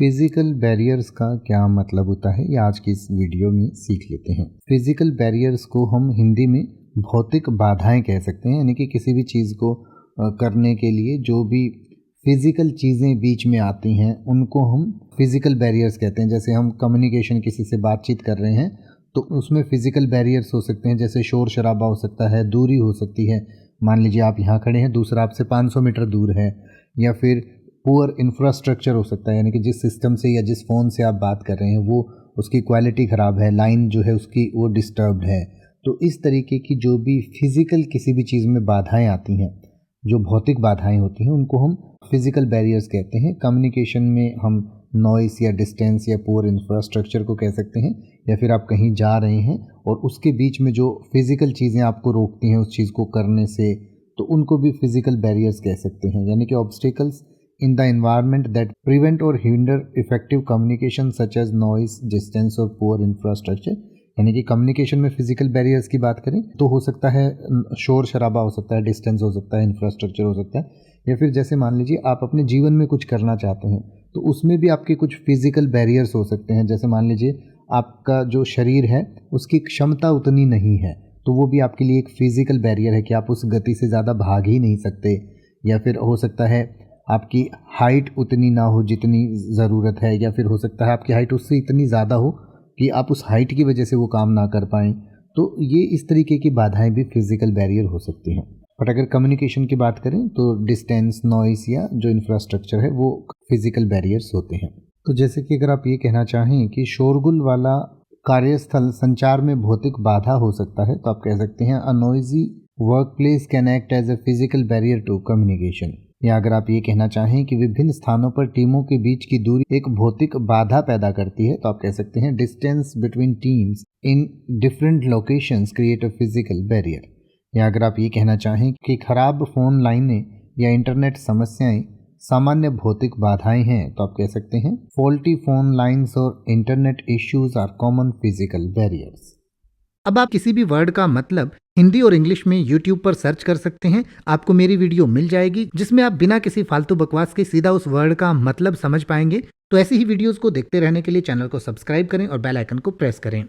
Physical barriers का क्या मतलब होता है, ये आज की इस वीडियो में सीख लेते हैं। फिजिकल बैरियर्स को हम हिंदी में भौतिक बाधाएं कह सकते हैं, यानी कि किसी भी चीज़ को करने के लिए जो भी फिजिकल चीज़ें बीच में आती हैं उनको हम फिजिकल बैरियर्स कहते हैं। जैसे हम कम्युनिकेशन किसी से बातचीत कर रहे हैं तो उसमें फिजिकल बैरियर्स हो सकते हैं, जैसे शोर शराबा हो सकता है, दूरी हो सकती है। मान लीजिए आप यहाँ खड़े हैं, दूसरा आपसे 500 मीटर दूर है, या फिर पुअर इंफ्रास्ट्रक्चर हो सकता है, यानी कि जिस सिस्टम से या जिस फ़ोन से आप बात कर रहे हैं वो उसकी क्वालिटी ख़राब है, लाइन जो है उसकी वो डिस्टर्ब्ड है। तो इस तरीके की जो भी फिज़िकल किसी भी चीज़ में बाधाएं आती हैं, जो भौतिक बाधाएं होती हैं, उनको हम फिज़िकल बैरियर्स कहते हैं। कम्युनिकेशन में हम नॉइस या डिस्टेंस या पुअर इंफ्रास्ट्रक्चर को कह सकते हैं, या फिर आप कहीं जा रहे हैं और उसके बीच में जो फिज़िकल चीज़ें आपको रोकती हैं उस चीज़ को करने से, तो उनको भी फिज़िकल बैरियर्स कह सकते हैं। यानी कि obstacles in the environment that prevent or hinder effective communication such as noise, distance और poor infrastructure। यानी कि कम्युनिकेशन में फिजिकल बैरियर्स की बात करें तो हो सकता है शोर शराबा हो सकता है, डिस्टेंस हो सकता है, इंफ्रास्ट्रक्चर हो सकता है, या फिर जैसे मान लीजिए आप अपने जीवन में कुछ करना चाहते हैं तो उसमें भी आपके कुछ फिजिकल बैरियर्स हो सकते हैं। जैसे मान लीजिए आपका जो शरीर है उसकी क्षमता उतनी नहीं है, तो वो भी आपके लिए एक फिजिकल बैरियर है कि आप उस गति से ज़्यादा भाग ही नहीं सकते। या फिर हो सकता है आपकी हाइट उतनी ना हो जितनी ज़रूरत है, या फिर हो सकता है आपकी हाइट उससे इतनी ज़्यादा हो कि आप उस हाइट की वजह से वो काम ना कर पाएँ। तो ये इस तरीके की बाधाएं भी फिज़िकल बैरियर हो सकती हैं। बट अगर कम्युनिकेशन की बात करें तो डिस्टेंस, नॉइस या जो इंफ्रास्ट्रक्चर है वो फिज़िकल बैरियर्स होते हैं। तो जैसे कि अगर आप ये कहना चाहें कि शोरगुल वाला कार्यस्थल संचार में भौतिक बाधा हो सकता है, तो आप कह सकते हैं a noisy work place can act as a physical barrier to communication. या अगर आप ये कहना चाहें कि विभिन्न स्थानों पर टीमों के बीच की दूरी एक भौतिक बाधा पैदा करती है, तो आप कह सकते हैं distance between teams in different locations create a physical barrier. या अगर आप ये कहना चाहें कि खराब फ़ोन लाइनें या इंटरनेट समस्याएं सामान्य भौतिक बाधाएं हैं, तो आप कह सकते हैं फॉल्टी फ़ोन लाइन्स और internet issues are common physical barriers. अब आप किसी भी वर्ड का मतलब हिंदी और इंग्लिश में YouTube पर सर्च कर सकते हैं। आपको मेरी वीडियो मिल जाएगी जिसमें आप बिना किसी फालतू बकवास के सीधा उस वर्ड का मतलब समझ पाएंगे। तो ऐसी ही वीडियोस को देखते रहने के लिए चैनल को सब्सक्राइब करें और बेल आइकन को प्रेस करें।